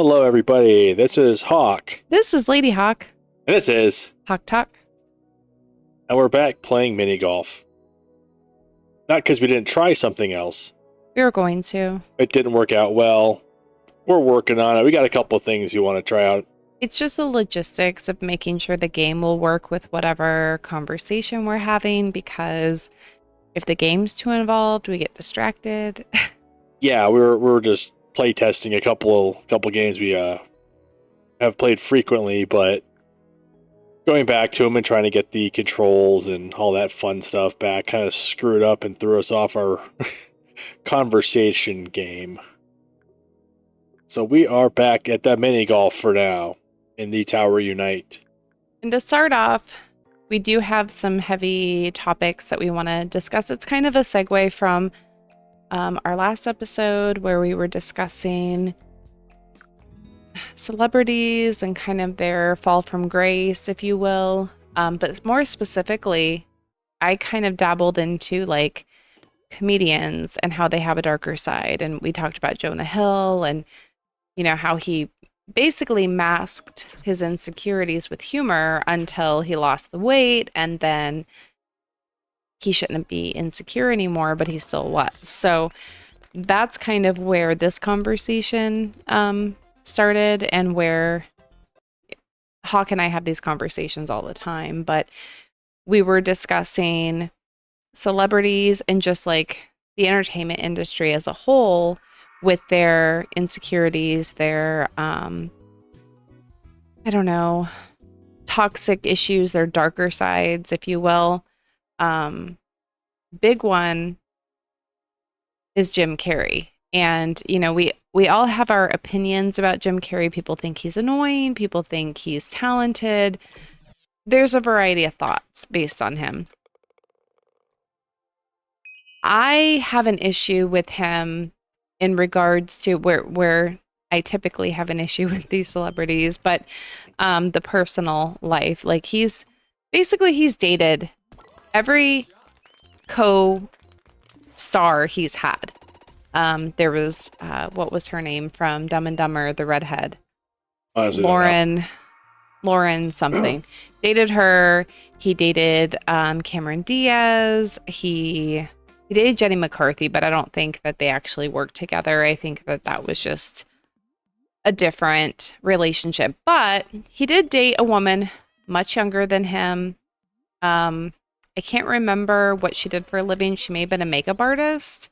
Hello, everybody. This is Hawk. This is Lady Hawk. And this is... Hok Talk. And we're back playing mini golf. Not because we didn't try something else. We were going to. It didn't work out well. We're working on it. We got a couple of things we want to try out. It's just the logistics of making sure the game will work with whatever conversation we're having, because if the game's too involved, we get distracted. Yeah, we're just play testing a couple games we have played frequently, but going back to them and trying to get the controls and all that fun stuff back kind of screwed up and threw us off our conversation game. So we are back at the mini golf for now in the Tower Unite. And to start off, we do have some heavy topics that we want to discuss. It's kind of a segue from our last episode where we were discussing celebrities and kind of their fall from grace, if you will. But more specifically, I kind of dabbled into like comedians and how they have a darker side. And we talked about Jonah Hill and, you know, how he basically masked his insecurities with humor until he lost the weight, and then he shouldn't be insecure anymore, but he still was. So that's kind of where this conversation started, and where Hawk and I have these conversations all the time. But we were discussing celebrities and just like the entertainment industry as a whole with their insecurities, their, I don't know, toxic issues, their darker sides, if you will. Big one is Jim Carrey. And, you know, we all have our opinions about Jim Carrey. People think he's annoying. People think he's talented. There's a variety of thoughts based on him. I have an issue with him in regards to where I typically have an issue with these celebrities, but the personal life. Like he's dated every co-star he's had. There was, what was her name from Dumb and Dumber, the redhead? Honestly, Lauren something. Dated her. He dated Cameron Diaz. He dated Jenny McCarthy, but I don't think that they actually worked together. I think that was just a different relationship. But he did date a woman much younger than him. I can't remember what she did for a living. She may have been a makeup artist,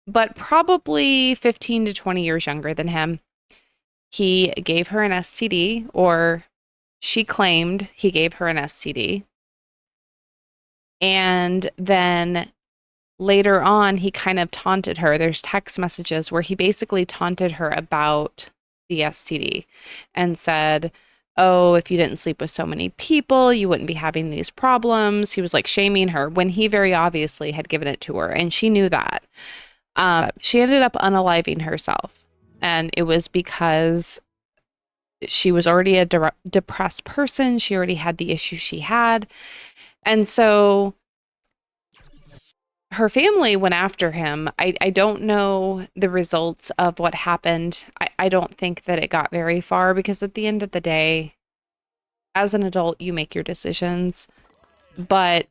but probably 15 to 20 years younger than him. He gave her an STD, or she claimed he gave her an STD. And then later on, he kind of taunted her. There's text messages where he basically taunted her about the STD and said, oh, if you didn't sleep with so many people, you wouldn't be having these problems. He was like shaming her when he very obviously had given it to her, and she knew that. She ended up unaliving herself, and it was because she was already a depressed person. She already had the issues she had. And so her family went after him. I don't know the results of what happened. I don't think that it got very far, because at the end of the day, as an adult, you make your decisions. But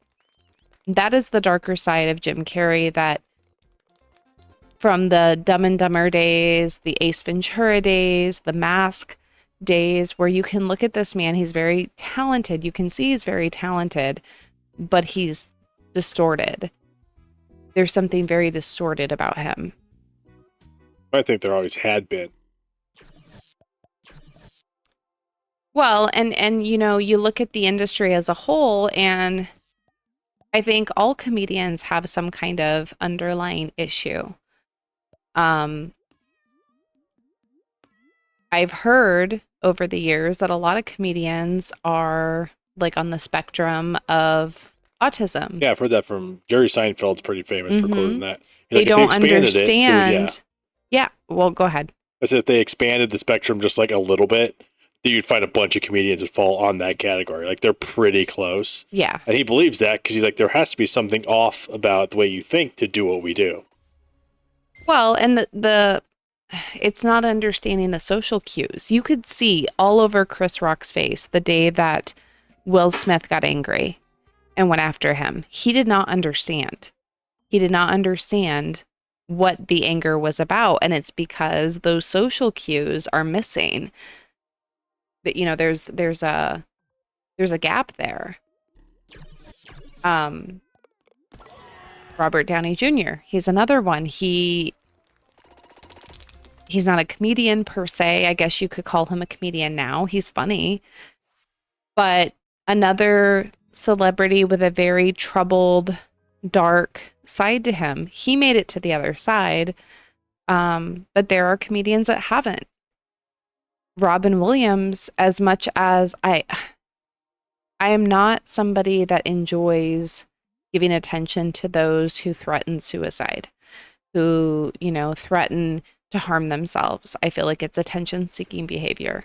that is the darker side of Jim Carrey, that from the Dumb and Dumber days, the Ace Ventura days, the Mask days, where you can look at this man, he's very talented. You can see he's very talented, but he's distorted. There's something very distorted about him. I think there always had been. Well, and you know, you look at the industry as a whole, and I think all comedians have some kind of underlying issue. I've heard over the years that a lot of comedians are like on the spectrum of autism. Yeah, I've heard that from Jerry Seinfeld's pretty famous for quoting that. They Like, don't if expanded understand. Yeah, well, go ahead. I said if they expanded the spectrum just like a little bit, then you'd find a bunch of comedians that fall on that category. Like they're pretty close. Yeah. And he believes that because he's like, there has to be something off about the way you think to do what we do. Well, and the it's not understanding the social cues. You could see all over Chris Rock's face the day that Will Smith got angry and went after him. He did not understand. He did not understand what the anger was about. And it's because those social cues are missing. That, you know, there's a gap there. Robert Downey Jr., he's another one. He's not a comedian per se. I guess you could call him a comedian now. He's funny. But another celebrity with a very troubled, dark side to him. He made it to the other side. But there are comedians that haven't. Robin Williams, as much as I am not somebody that enjoys giving attention to those who threaten suicide, who, you know, threaten to harm themselves. I feel like it's attention-seeking behavior.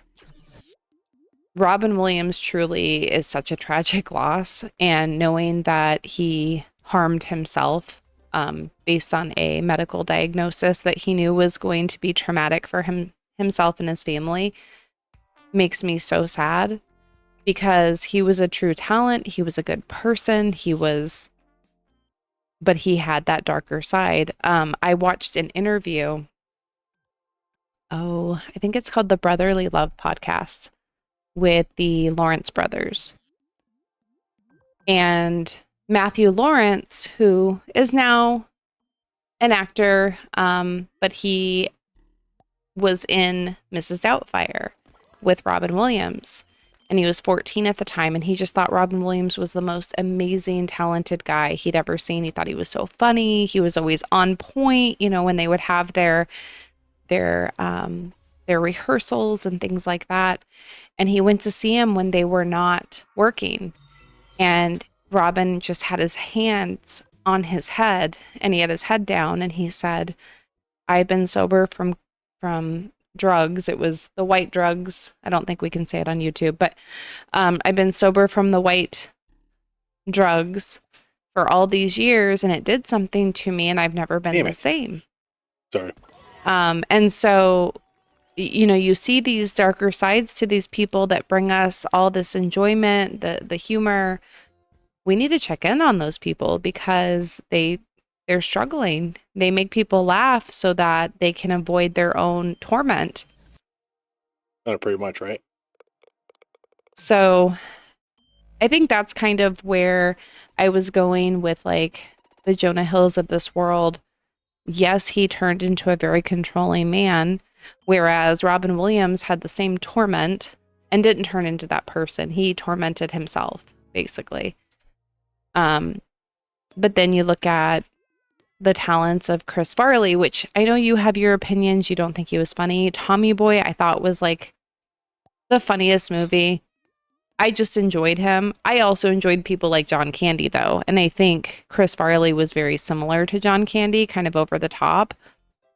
Robin Williams truly is such a tragic loss, and knowing that he harmed himself based on a medical diagnosis that he knew was going to be traumatic for himself and his family makes me so sad, because he was a true talent. He was a good person. But he had that darker side. I watched an interview. Oh, I think it's called the Brotherly Love Podcast with the Lawrence brothers. And Matthew Lawrence, who is now an actor, but he was in Mrs. Doubtfire with Robin Williams. And he was 14 at the time, and he just thought Robin Williams was the most amazing, talented guy he'd ever seen. He thought he was so funny. He was always on point, you know, when they would have their rehearsals and things like that. And he went to see him when they were not working. And Robin just had his hands on his head, and he had his head down, and he said, "I've been sober from drugs." It was the white drugs. I don't think we can say it on YouTube, but I've been sober from the white drugs for all these years, and it did something to me, and I've never been the same. Sorry. And so, you know, you see these darker sides to these people that bring us all this enjoyment, the humor. We need to check in on those people, because they're struggling. They make people laugh so that they can avoid their own torment. That's pretty much right. So I think that's kind of where I was going with, like, the Jonah Hills of this world. Yes, he turned into a very controlling man, whereas Robin Williams had the same torment and didn't turn into that person. He tormented himself, basically. But then you look at the talents of Chris Farley, which I know you have your opinions. You don't think he was funny. Tommy Boy, I thought was like the funniest movie. I just enjoyed him. I also enjoyed people like John Candy, though. And I think Chris Farley was very similar to John Candy, kind of over the top.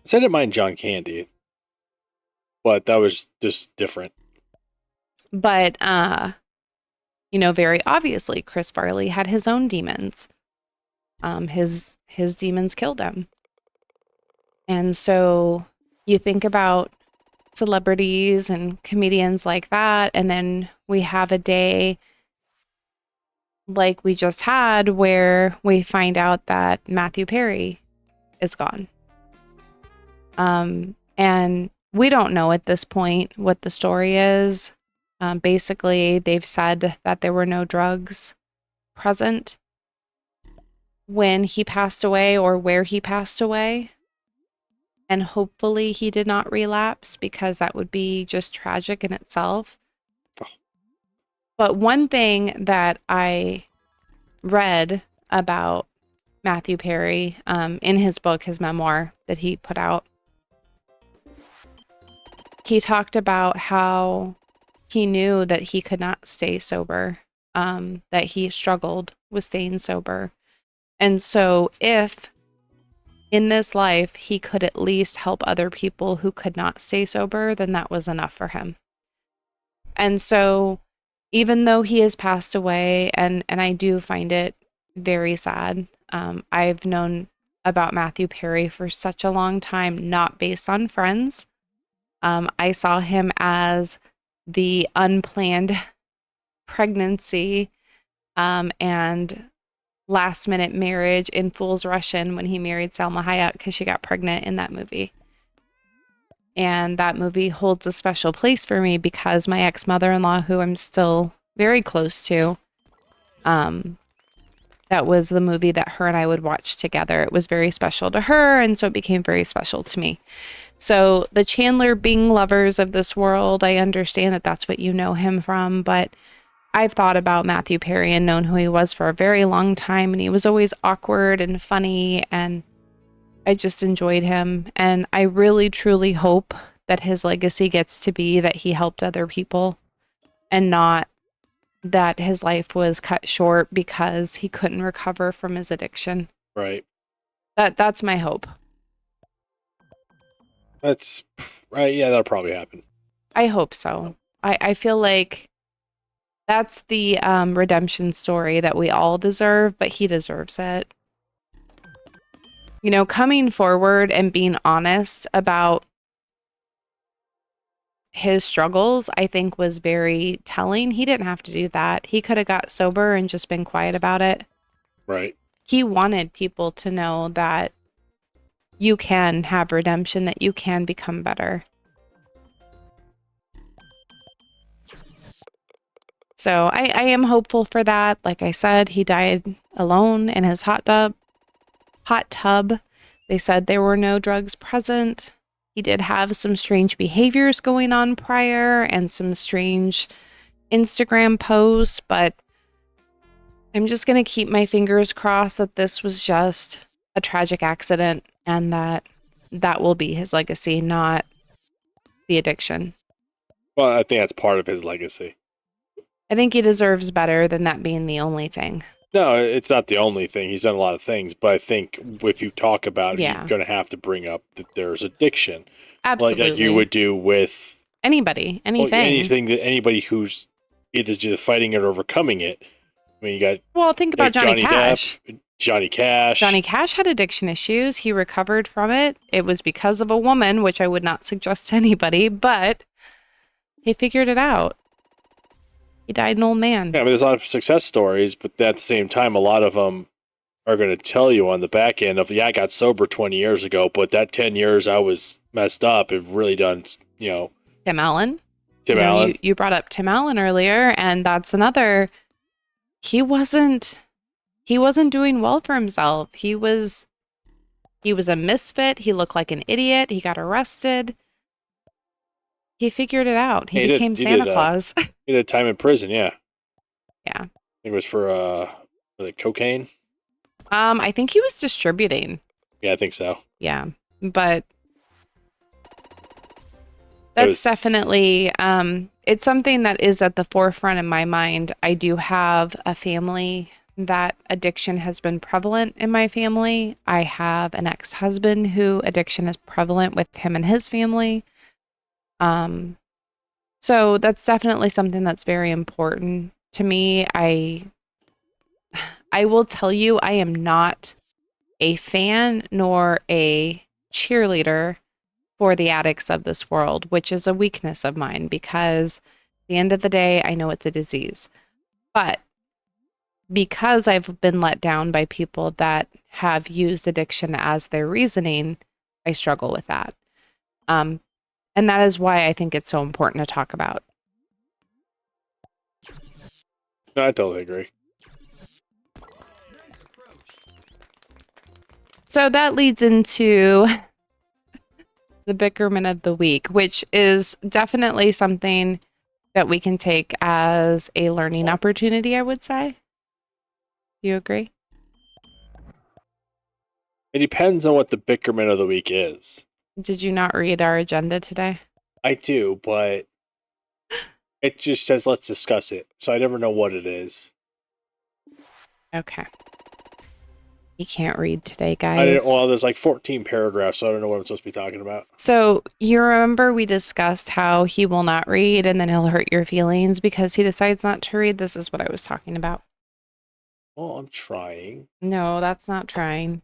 So I didn't mind John Candy, but that was just different. But, you know, very obviously, Chris Farley had his own demons. His demons killed him. And so you think about celebrities and comedians like that, and then we have a day like we just had where we find out that Matthew Perry is gone. And we don't know at this point what the story is. Basically, they've said that there were no drugs present when he passed away, or where he passed away. And hopefully he did not relapse, because that would be just tragic in itself. Oh. But one thing that I read about Matthew Perry in his book, his memoir that he put out, he talked about how he knew that he could not stay sober, that he struggled with staying sober. And so if in this life he could at least help other people who could not stay sober, then that was enough for him. And so even though he has passed away, and I do find it very sad, I've known about Matthew Perry for such a long time, not based on Friends. I saw him as the unplanned pregnancy and last minute marriage in Fool's Russian when he married Salma Hayek because she got pregnant in that movie. And that movie holds a special place for me because my ex-mother-in-law, who I'm still very close to, that was the movie that her and I would watch together. It was very special to her, and so it became very special to me. So the Chandler Bing lovers of this world, I understand that that's what you know him from, but I've thought about Matthew Perry and known who he was for a very long time, and he was always awkward and funny, and I just enjoyed him. And I really, truly hope that his legacy gets to be that he helped other people and not that his life was cut short because he couldn't recover from his addiction. Right. That's my hope. That's right. Yeah, that'll probably happen. I hope so. I feel like that's the redemption story that we all deserve, but he deserves it. You know, coming forward and being honest about his struggles, I think was very telling. He didn't have to do that. He could have got sober and just been quiet about it. Right. He wanted people to know that you can have redemption, that you can become better. So I am hopeful for that. Like I said, he died alone in his hot tub. They said there were no drugs present. He did have some strange behaviors going on prior and some strange Instagram posts, but I'm just going to keep my fingers crossed that this was just a tragic accident and that will be his legacy, not the addiction. Well, I think that's part of his legacy. I think he deserves better than that being the only thing. No, it's not the only thing. He's done a lot of things, but I think if you talk about it, you're going to have to bring up that there's addiction. Absolutely. Like you would do with anybody, anything. Well, anything that anybody who's either just fighting it or overcoming it. I mean, you got... Well, think about Johnny Cash. Johnny Cash. Johnny Cash had addiction issues. He recovered from it. It was because of a woman, which I would not suggest to anybody, but he figured it out. He died an old man. Yeah, I mean, there's a lot of success stories, but at the same time, a lot of them are going to tell you on the back end of, yeah, I got sober 20 years ago, but that 10 years I was messed up have really done, Tim Allen. Allen. You brought up Tim Allen earlier, and that's another... He wasn't doing well for himself. He was a misfit. He looked like an idiot. He got arrested. He figured it out. He became Santa Claus. He did time in prison, yeah. Yeah. I think it was for cocaine. I think he was distributing. Yeah, I think so. Yeah. But that's definitely it's something that is at the forefront in my mind. I do have a family that addiction has been prevalent in my family. I have an ex-husband who addiction is prevalent with him and his family. So that's definitely something that's very important to me. I will tell you, I am not a fan nor a cheerleader for the addicts of this world, which is a weakness of mine because at the end of the day, I know it's a disease. But because I've been let down by people that have used addiction as their reasoning, I struggle with that. And that is why I think it's so important to talk about. No, I totally agree. So that leads into the Bickerman of the week, which is definitely something that we can take as a learning opportunity, I would say. Do you agree? It depends on what the Bickerman of the week is. Did you not read our agenda today? I do, but it just says let's discuss it. So I never know what it is. Okay. You can't read today, guys. There's like 14 paragraphs, so I don't know what I'm supposed to be talking about. So you remember we discussed how he will not read and then he'll hurt your feelings because he decides not to read? This is what I was talking about. Well, I'm trying. No, that's not trying.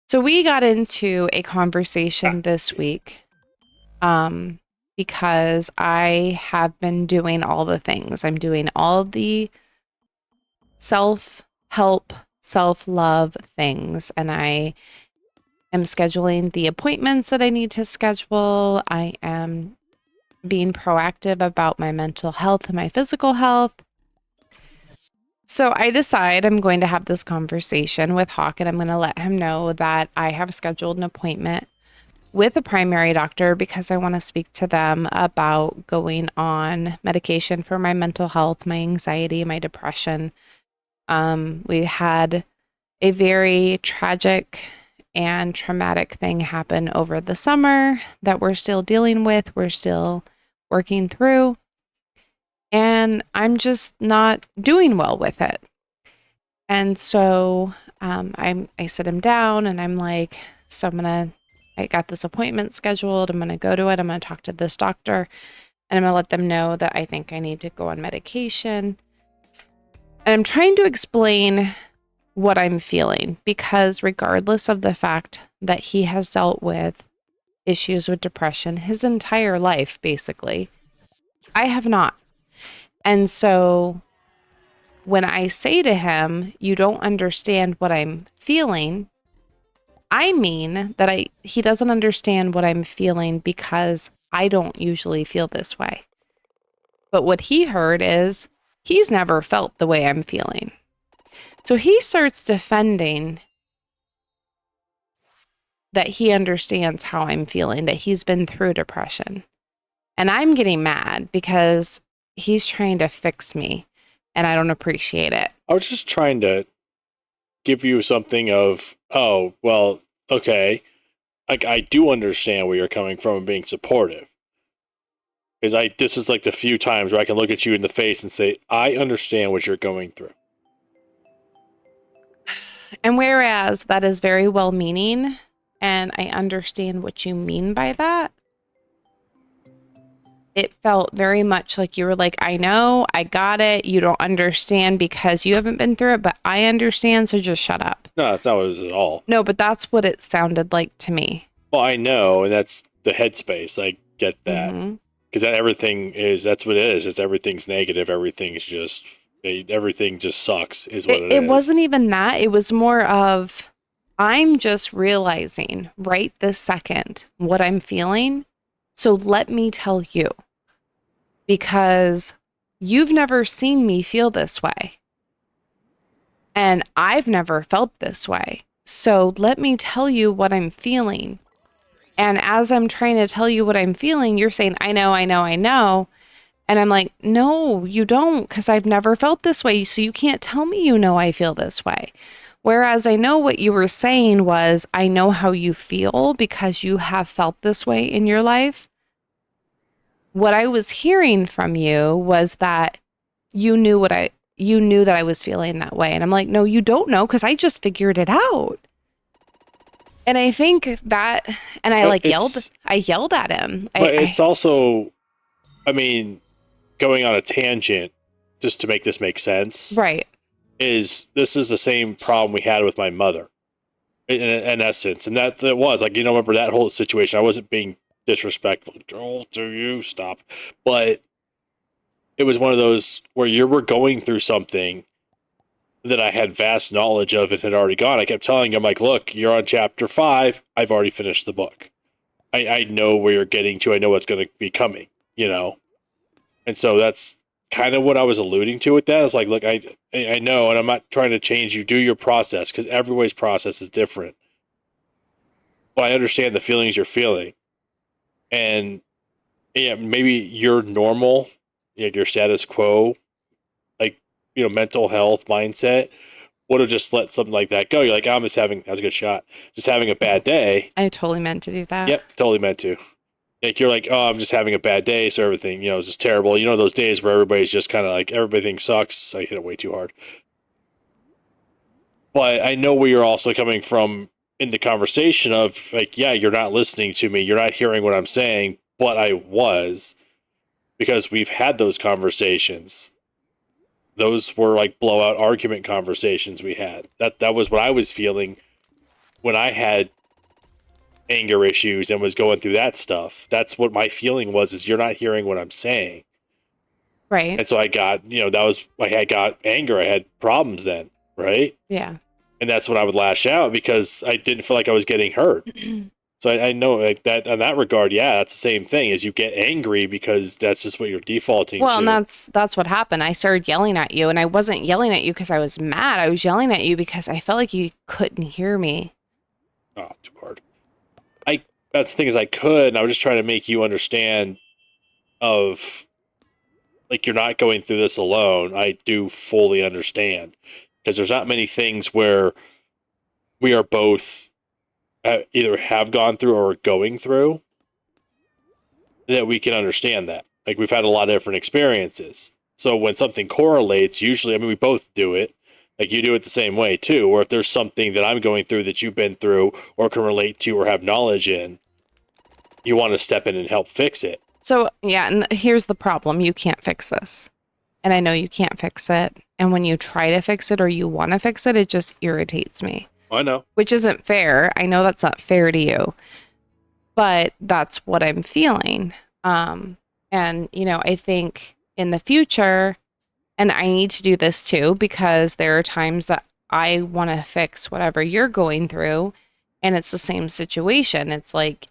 So we got into a conversation this week because I have been doing all the things. I'm doing all the self-help, self-love things, and I am scheduling the appointments that I need to schedule. I am being proactive about my mental health and my physical health. So I decide I'm going to have this conversation with Hok, and I'm going to let him know that I have scheduled an appointment with a primary doctor because I want to speak to them about going on medication for my mental health, my anxiety, my depression. We had a very tragic and traumatic thing happen over the summer that we're still dealing with. We're still working through, and I'm just not doing well with it. And so I sit him down and I'm like, so I got this appointment scheduled. I'm going to go to it. I'm going to talk to this doctor and I'm going to let them know that I think I need to go on medication. And I'm trying to explain what I'm feeling because regardless of the fact that he has dealt with issues with depression his entire life, basically, I have not. And so when I say to him, you don't understand what I'm feeling, I mean that he doesn't understand what I'm feeling because I don't usually feel this way. But what he heard is he's never felt the way I'm feeling. So he starts defending that he understands how I'm feeling, that he's been through depression. And I'm getting mad because he's trying to fix me and I don't appreciate it. I was just trying to give you something of, oh, well, okay. Like, I do understand where you're coming from and being supportive. Because this is like the few times where I can look at you in the face and say, I understand what you're going through. And whereas that is very well meaning, and I understand what you mean by that, it felt very much like you were like, I know, I got it. You don't understand because you haven't been through it, but I understand, so just shut up. No, that's not what it was at all. No, but that's what it sounded like to me. Well, I know, and that's the headspace. I get that. Mm-hmm. Because that's what it is. It's everything's negative. Everything just sucks is what it is. It wasn't even that. It was more of, I'm just realizing right this second what I'm feeling. So let me tell you, because you've never seen me feel this way. And I've never felt this way. So let me tell you what I'm feeling. And as I'm trying to tell you what I'm feeling, you're saying, I know, I know, I know. And I'm like, no, you don't, because I've never felt this way. So you can't tell me you know I feel this way. Whereas I know what you were saying was, I know how you feel because you have felt this way in your life. What I was hearing from you was that you knew that I was feeling that way. And I'm like, no, you don't know, because I just figured it out. And I think that, and I yelled at him. But it's also, I mean, going on a tangent, just to make this make sense. Right. This is the same problem we had with my mother, in essence. And that it was, like, remember that whole situation. I wasn't being disrespectful. Joel, do you stop? But it was one of those where you were going through something that I had vast knowledge of and had already gone. I kept telling him, like, look, you're on chapter 5. I've already finished the book. I know where you're getting to. I know what's going to be coming, And so that's kind of what I was alluding to with that. It's like, look, I know, and I'm not trying to change you. Do your process, because everybody's process is different. But I understand the feelings you're feeling. And, yeah, maybe your normal, like your status quo, like, mental health mindset would have just let something like that go. You're like, that was a good shot. Just having a bad day. I totally meant to do that. Yep, totally meant to. Like, you're like, oh, I'm just having a bad day, so everything, is just terrible. Those days where everybody's just kind of like, everything sucks. I hit it way too hard. But I know where you're also coming from in the conversation of, like, yeah, you're not listening to me. You're not hearing what I'm saying, but I was, because we've had those conversations. Those were like blowout argument conversations we had. That was what I was feeling when I had anger issues and was going through that stuff, that's what my feeling was, is you're not hearing what I'm saying. Right. And so I got, I got anger. I had problems then, right? Yeah. And that's when I would lash out because I didn't feel like I was getting hurt. So I know like that in that regard, yeah, that's the same thing, is you get angry because that's just what you're defaulting Well, to. and that's what happened. I started yelling at you, and I wasn't yelling at you because I was mad. I was yelling at you because I felt like you couldn't hear me. Oh, too hard. That's the thing, is I could, and I was just trying to make you understand of, like, you're not going through this alone. I do fully understand, because there's not many things where we are both either have gone through or are going through that we can understand that. Like, we've had a lot of different experiences. So when something correlates, usually, I mean, we both do it. Like, you do it the same way too, or if there's something that I'm going through that you've been through or can relate to or have knowledge in, you want to step in and help fix it. So, yeah, and here's the problem. You can't fix this. And I know you can't fix it. And when you try to fix it or you want to fix it, it just irritates me. I know. Which isn't fair. I know that's not fair to you. But that's what I'm feeling. And, I think in the future, and I need to do this too, because there are times that I want to fix whatever you're going through, and it's the same situation. It's like,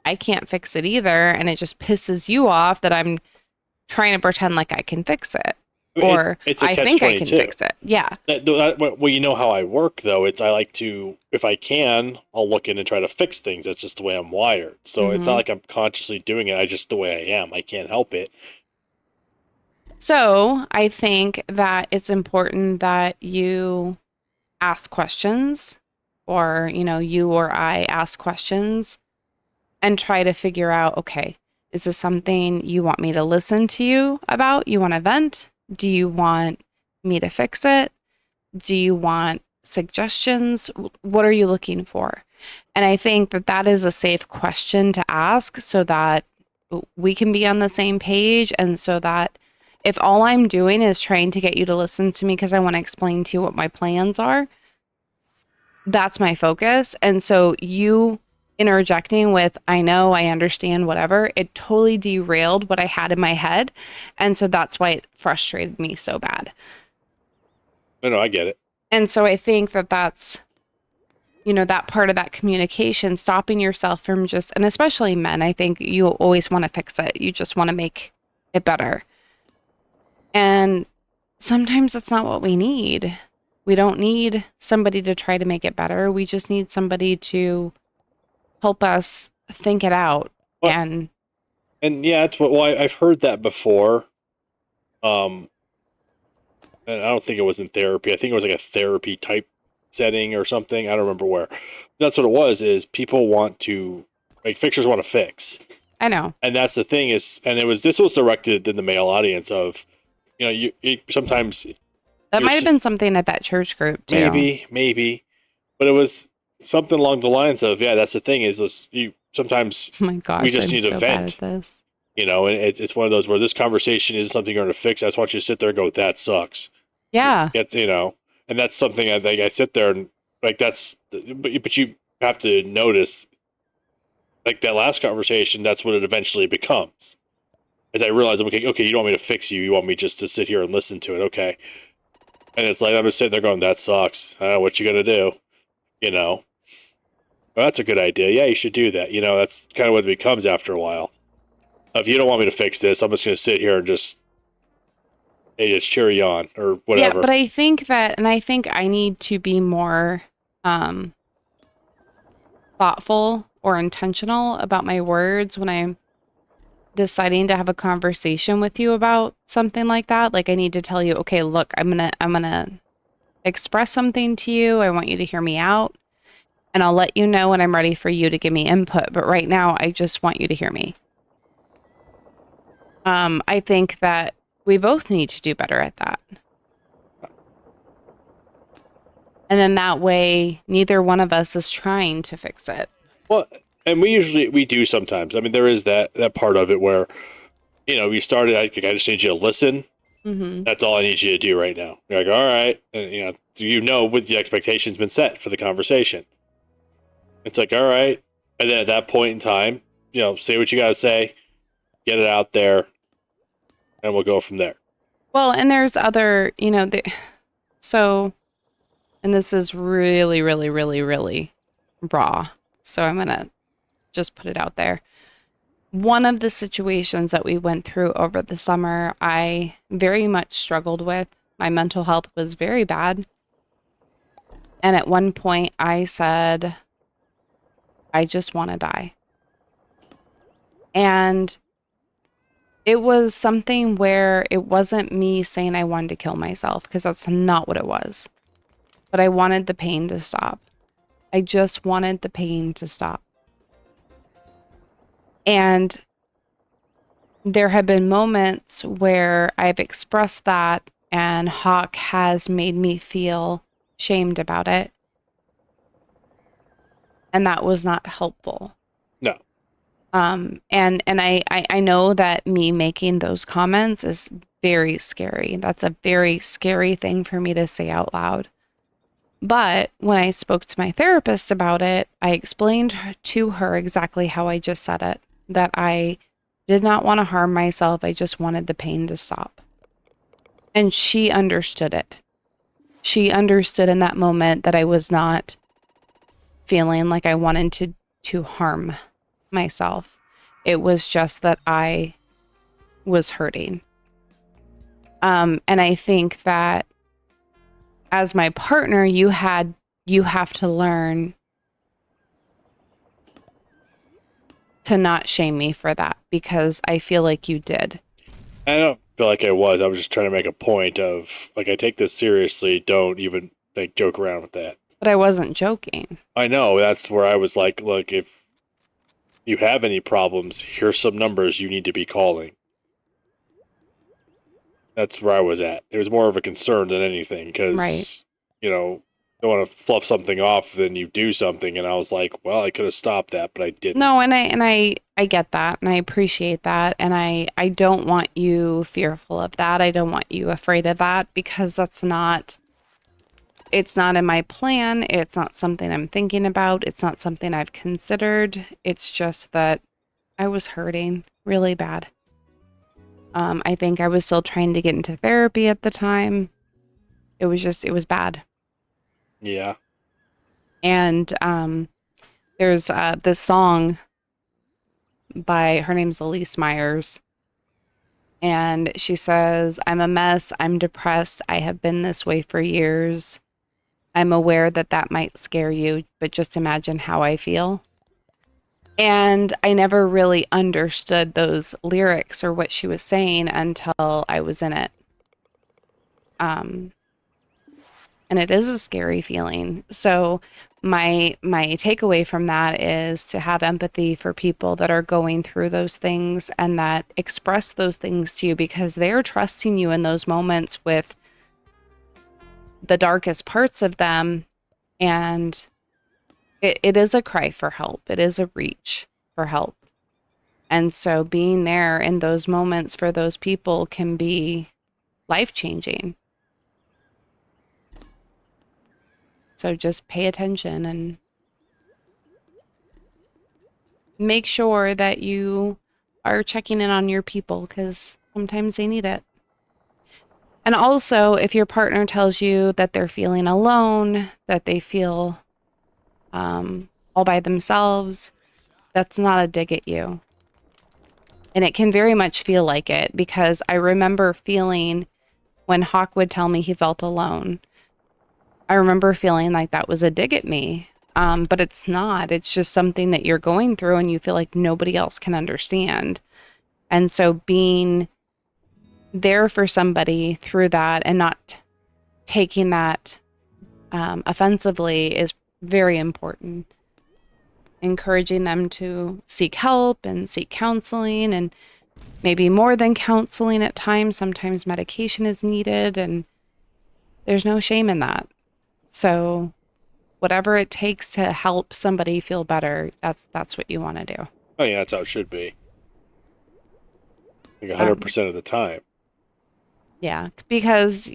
I can't fix it either, and it just pisses you off that I'm trying to pretend like I can fix it. Or it's a I think I can catch-22. fix it. Yeah. Well, you know how I work, though. I like to, if I can, I'll look in and try to fix things. That's just the way I'm wired. So it's not like I'm consciously doing it. I just the way I am. I can't help it. So I think that it's important that you ask questions, or, you or I ask questions and try to figure out, okay, is this something you want me to listen to you about? You want to vent? Do you want me to fix it? Do you want suggestions? What are you looking for? And I think that that is a safe question to ask, so that we can be on the same page, and so that if all I'm doing is trying to get you to listen to me because I want to explain to you what my plans are, that's my focus. And so you interjecting with, I know, I understand, whatever, it totally derailed what I had in my head. And so that's why it frustrated me so bad. No, I get it. And so I think that that's, that part of that communication, stopping yourself from just, and especially men, I think you always want to fix it. You just want to make it better. And sometimes that's not what we need. We don't need somebody to try to make it better. We just need somebody to help us think it out. Well, and yeah, it's what. Well, I've heard that before. And I don't think it was in therapy. I think it was like a therapy type setting or something. I don't remember where. That's what it was. Is people want to, like, fixers want to fix. I know. And that's the thing is, and this was directed in the male audience of, you sometimes. That might have been something at that church group too. Maybe, but it was something along the lines of, yeah, that's the thing is, you sometimes oh my gosh, we just I'm need so to vent. bad at this. And it's one of those where this conversation isn't something you're going to fix. I just want you to sit there and go, that sucks. Yeah. And that's something as I sit there and, like, but you have to notice, like, that last conversation, that's what it eventually becomes. As I realize, okay, you don't want me to fix you. You want me just to sit here and listen to it. Okay. And it's like, I'm just sitting there going, that sucks. I don't know what you going to do. Well, that's a good idea. Yeah, you should do that. That's kind of what it becomes after a while. If you don't want me to fix this, I'm just going to sit here and just cheer you on or whatever. Yeah, but I think I need to be more thoughtful or intentional about my words when I'm deciding to have a conversation with you about something like that. Like, I need to tell you, okay, look, I'm gonna express something to you. I want you to hear me out, and I'll let you know when I'm ready for you to give me input. But right now, I just want you to hear me. I think that we both need to do better at that. And then that way, neither one of us is trying to fix it. Well, and we do sometimes. I mean, there is that part of it where, we started, I just need you to listen. Mm-hmm. That's all I need you to do right now. You're like, all right. And, with the expectation's been set for the conversation. It's like, all right. And then at that point in time, say what you got to say, get it out there, and we'll go from there. Well, and there's other, so, and this is really, really, really, really raw. So I'm going to just put it out there. One of the situations that we went through over the summer, I very much struggled with. My mental health was very bad. And at one point I said, I just want to die. And it was something where it wasn't me saying I wanted to kill myself, because that's not what it was. But I wanted the pain to stop. I just wanted the pain to stop. And there have been moments where I've expressed that, and Hok has made me feel shamed about it. And that was not helpful. No. And I know that me making those comments is very scary. That's a very scary thing for me to say out loud. But when I spoke to my therapist about it, I explained to her exactly how I just said it, that I did not want to harm myself. I just wanted the pain to stop. And she understood it. She understood in that moment that I was not feeling like I wanted to harm myself. It was just that I was hurting. And I think that as my partner, you have to learn to not shame me for that, because I feel like you did. I don't feel like I was. I was just trying to make a point of, like, I take this seriously. Don't even, like, joke around with that. But I wasn't joking. I know. That's where I was like, look, if you have any problems, here's some numbers you need to be calling. That's where I was at. It was more of a concern than anything, because, Right. don't want to fluff something off, then you do something. And I was like, well, I could have stopped that, but I didn't. No, and I get that, and I appreciate that, and I don't want you fearful of that. I don't want you afraid of that, because it's not in my plan. It's not something I'm thinking about. It's not something I've considered. It's just that I was hurting really bad. I think I was still trying to get into therapy at the time. It was bad. Yeah. And there's this song by, her name's Elise Myers, and she says, I'm a mess, I'm depressed, I have been this way for years. I'm aware that that might scare you, but just imagine how I feel. And I never really understood those lyrics or what she was saying until I was in it. And it is a scary feeling. So my takeaway from that is to have empathy for people that are going through those things and that express those things to you, because they're trusting you in those moments with the darkest parts of them. And it is a cry for help. It is a reach for help. And so being there in those moments for those people can be life-changing. So just pay attention and make sure that you are checking in on your people, because sometimes they need it. And also, if your partner tells you that they're feeling alone, that they feel all by themselves, that's not a dig at you. And it can very much feel like it, because I remember feeling, when Hok would tell me he felt alone, I remember feeling like that was a dig at me. But it's not. It's just something that you're going through and you feel like nobody else can understand. And so being there for somebody through that and not taking that offensively is very important. Encouraging them to seek help and seek counseling, and maybe more than counseling at times. Sometimes medication is needed, and there's no shame in that. So whatever it takes to help somebody feel better, that's what you want to do. Oh, yeah, that's how it should be. Like 100% of the time. Yeah, because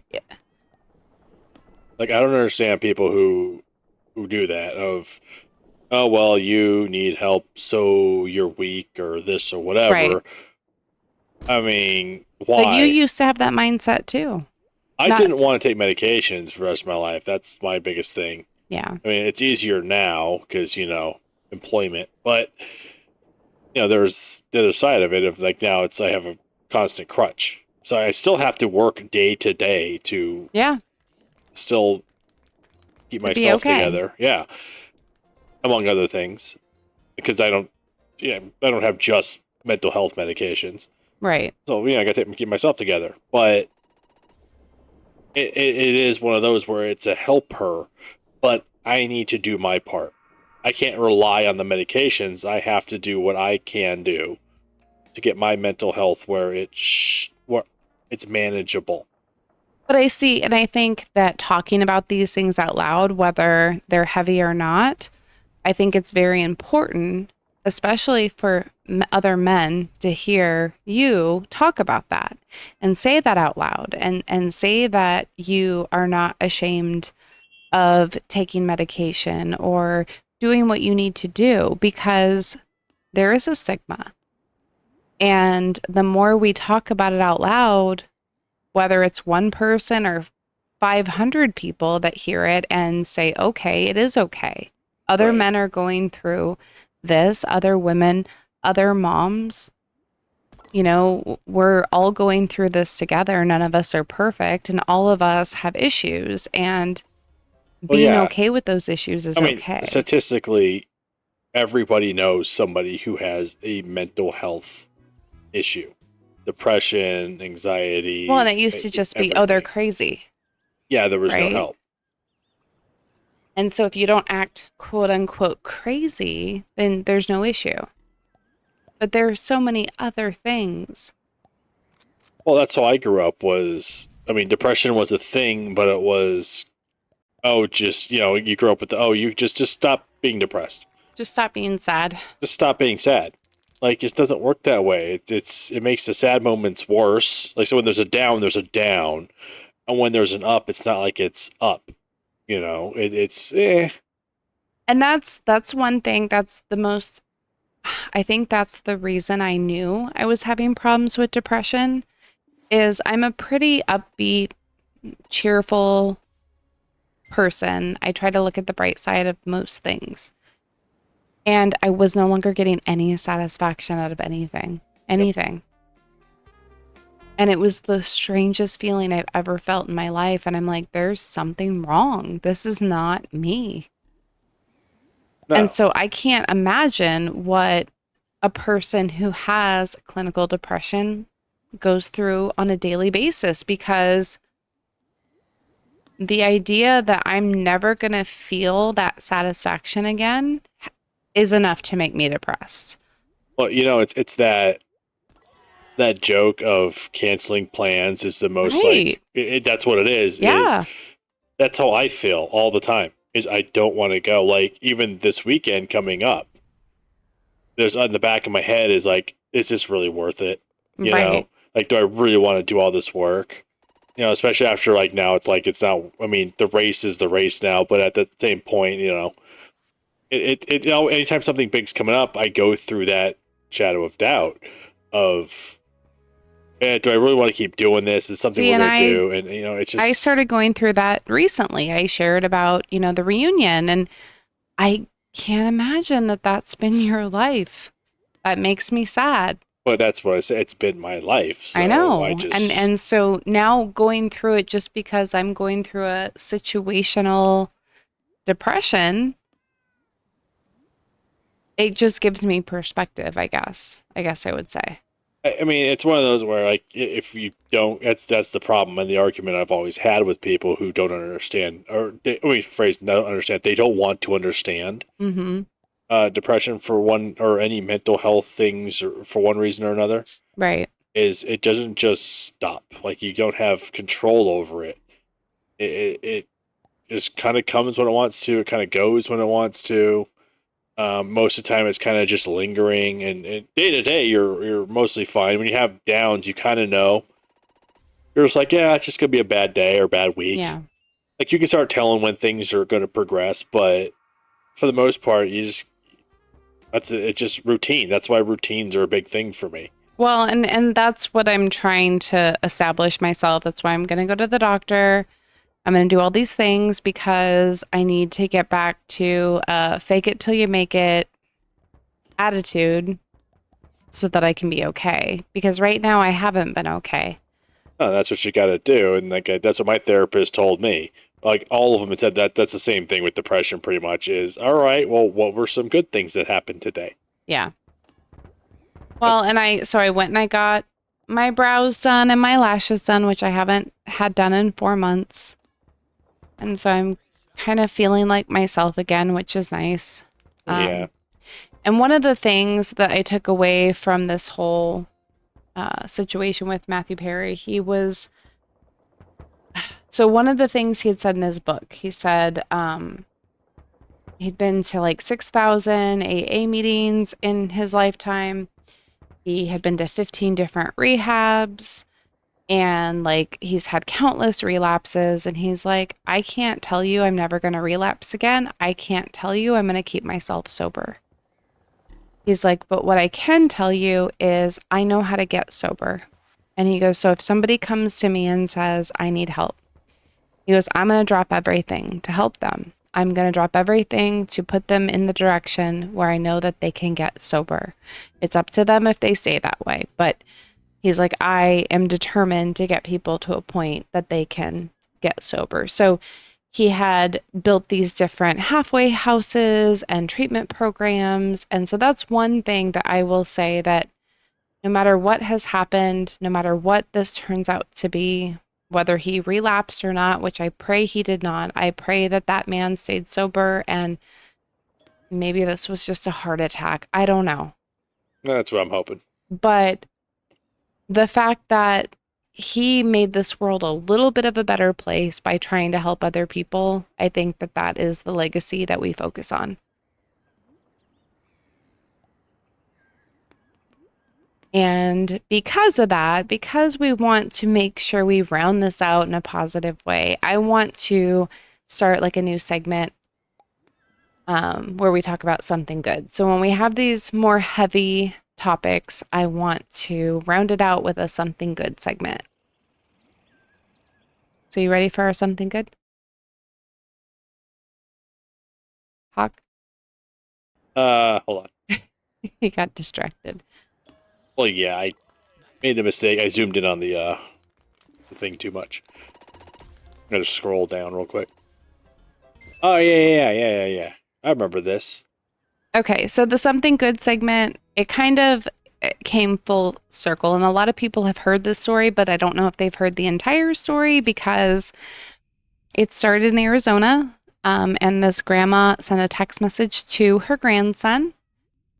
Like, I don't understand people who do that. oh, well, you need help, so you're weak or this or Right. whatever. I mean, But you why? used to have that mindset too. I Not, didn't want to take medications for the rest of my life. That's my biggest thing. yeah. I mean, it's easier now because, employment. But, there's the other side of it of like now I have a constant crutch. So I still have to work day to day to Yeah. still keep To be myself okay. together. Yeah. Among other things. Because I don't have just mental health medications. Right. So, I got to keep myself together. But it is one of those where it's a helper, but I need to do my part. I can't rely on the medications. I have to do what I can do to get my mental health where where it's manageable. But I see, and I think that talking about these things out loud, whether they're heavy or not, I think it's very important, especially for other men to hear you talk about that and say that out loud and say that you are not ashamed of taking medication or doing what you need to do because there is a stigma. And the more we talk about it out loud, whether it's one person or 500 people that hear it and say, okay, it is okay. Other Right. men are going through this, other women, other moms. We're all going through this together. None of us are perfect, and all of us have issues. And Well, being yeah. okay with those issues is I mean, okay. statistically, everybody knows somebody who has a mental health issue, depression, anxiety, Well, and it used to just be, oh, they're everything. crazy, Yeah, there was no right? help. And so if you don't act quote unquote crazy, then there's no issue. But there are so many other things. Well, that's how I grew up. Depression was a thing, but it was, oh, just you grew up with you just stop being depressed, Just stop being sad. just stop being sad. Like it doesn't work that way. It makes the sad moments worse. Like so, when there's a down, and when there's an up, it's not like it's up. It's And that's one thing that's the most I think that's the reason I knew I was having problems with depression is I'm a pretty upbeat, cheerful person. I try to look at the bright side of most things. And I was no longer getting any satisfaction out of anything. Yep. Anything. And it was the strangest feeling I've ever felt in my life. And I'm like, there's something wrong. This is not me. And No. so I can't imagine what a person who has clinical depression goes through on a daily basis because the idea that I'm never going to feel that satisfaction again is enough to make me depressed. Well, it's that joke of canceling plans is the most Right. like that's what it is. Yeah. That's how I feel all the time. Is I don't want to go. Like even this weekend coming up, there's on the back of my head is like, is this really worth it? Right. Like, do I really want to do all this work? Especially after like now, it's like it's not. I mean, the race is the race now, but at the same point, anytime something big's coming up, I go through that shadow of doubt of, do I really want to keep doing this? Is something See, we're and gonna do? And it's just I started going through that recently. I shared about, the reunion, and I can't imagine that that's been your life. That makes me sad. But that's what I say. It's been my life, I so I know. And just and so now going through it just because I'm going through a situational depression, it just gives me perspective, I guess. I guess I would say. I mean, it's one of those where like if you don't, that's the problem and the argument I've always had with people who don't understand, or let me phrase don't understand. They don't want to understand Mhm. depression for one or any mental health things or for one reason or another. Right. Is it doesn't just stop. Like you don't have control over it. It just kind of comes when it wants to. It kind of goes when it wants to. Most of the time, it's kind of just lingering, and day to day, you're mostly fine. When you have downs, you kind of know. You're just like, yeah, it's just gonna be a bad day or a bad week. Yeah. Like you can start telling when things are going to progress, but for the most part, it's just routine. That's why routines are a big thing for me. Well, and that's what I'm trying to establish myself. That's why I'm going to go to the doctor. I'm going to do all these things because I need to get back to fake it till you make it attitude so that I can be okay. Because right now I haven't been okay. Oh, that's what you got to do, and like that's what my therapist told me. Like all of them had said that that's the same thing with depression. Pretty much is all right. Well, what were some good things that happened today? Yeah. Well, and I went and I got my brows done and my lashes done, which I haven't had done in 4 months. And so I'm kind of feeling like myself again, which is nice. Yeah. And one of the things that I took away from this whole situation with Matthew Perry, so one of the things he had said in his book, he said he'd been to like 6,000 AA meetings in his lifetime. He had been to 15 different rehabs, and like he's had countless relapses, and he's like, I can't tell you I'm never going to relapse again. I can't tell you I'm going to keep myself sober. He's like, but what I can tell you is I know how to get sober. And he goes, so if somebody comes to me and says, I need help, he goes, I'm going to drop everything to help them. I'm going to drop everything to put them in the direction where I know that they can get sober. It's up to them if they stay that way. But he's like, I am determined to get people to a point that they can get sober. So he had built these different halfway houses and treatment programs. And so that's one thing that I will say, that no matter what has happened, no matter what this turns out to be, whether he relapsed or not, which I pray he did not, I pray that that man stayed sober, and maybe this was just a heart attack. I don't know. That's what I'm hoping. But the fact that he made this world a little bit of a better place by trying to help other people, I think that that is the legacy that we focus on. And because of that, because we want to make sure we round this out in a positive way, I want to start like a new segment where we talk about something good. So when we have these more heavy topics, I want to round it out with a something good segment. So you ready for our something good? Hawk? Hold on. He got distracted. Well, yeah, I made the mistake. I zoomed in on the thing too much. I'm gonna scroll down real quick. Oh yeah. I remember this. Okay, so the something good segment, it kind of came full circle, and a lot of people have heard this story, but I don't know if they've heard the entire story, because it started in Arizona, and this grandma sent a text message to her grandson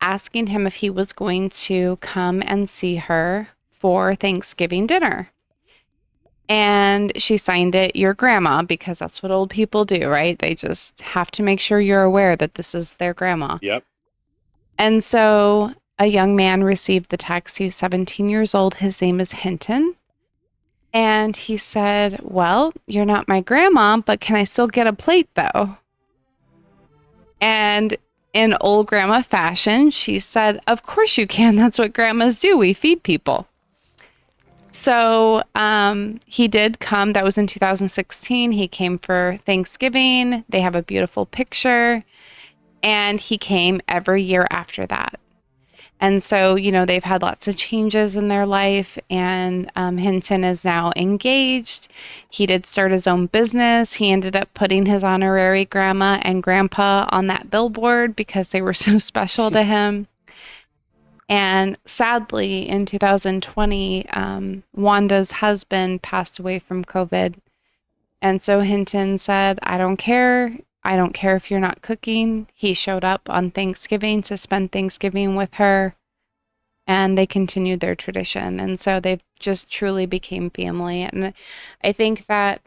asking him if he was going to come and see her for Thanksgiving dinner. And she signed it, your grandma, because that's what old people do, right? They just have to make sure you're aware that this is their grandma. Yep. And so a young man received the text. He's 17 years old. His name is Hinton. And he said, well, you're not my grandma, but can I still get a plate though? And in old grandma fashion, she said, of course you can. That's what grandmas do. We feed people. So he did come. That was in 2016. He came for Thanksgiving. They have a beautiful picture. And he came every year after that. And so, you know, they've had lots of changes in their life, and Hinton is now engaged. He did start his own business. He ended up putting his honorary grandma and grandpa on that billboard because they were so special to him. And sadly, in 2020, Wanda's husband passed away from COVID. And so Hinton said, I don't care. I don't care if you're not cooking. He showed up on Thanksgiving to spend Thanksgiving with her, and they continued their tradition. And so they've just truly became family. And I think that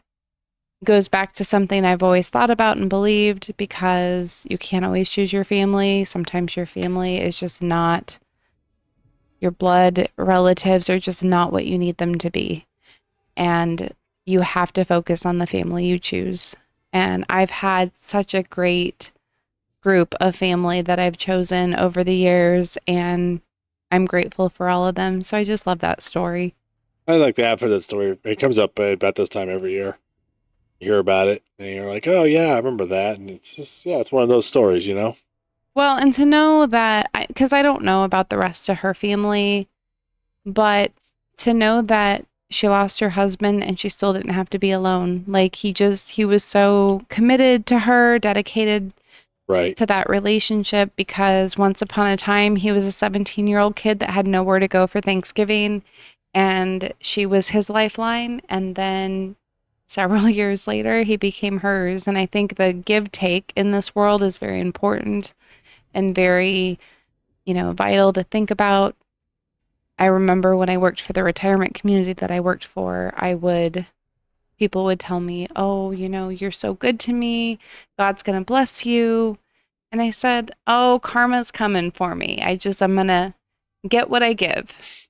goes back to something I've always thought about and believed, because you can't always choose your family. Sometimes your family is just not, your blood relatives are just not what you need them to be. And you have to focus on the family you choose. And I've had such a great group of family that I've chosen over the years, and I'm grateful for all of them. So I just love that story. I like the half of that story. It comes up about this time every year. You hear about it, and you're like, "Oh yeah, I remember that." And it's just, yeah, it's one of those stories, you know. Well, and to know that, because I don't know about the rest of her family, but to know that she lost her husband and she still didn't have to be alone. Like he was so committed to her, dedicated Right. to that relationship, because once upon a time he was a 17-year-old kid that had nowhere to go for Thanksgiving, and she was his lifeline. And then several years later, he became hers. And I think the give take in this world is very important and very, vital to think about. I remember when I worked for the retirement community that I worked for, people would tell me, "Oh, you're so good to me. God's going to bless you." And I said, "Oh, karma's coming for me. I'm going to get what I give."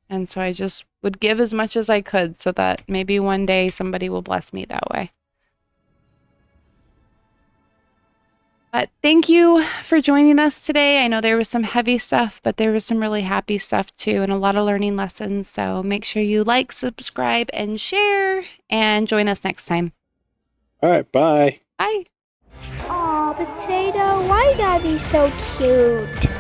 And so I just would give as much as I could so that maybe one day somebody will bless me that way. But thank you for joining us today. I know there was some heavy stuff, but there was some really happy stuff too, and a lot of learning lessons. So make sure you like, subscribe, and share, and join us next time. All right. Bye. Bye. Aw, Potato, why you gotta be so cute?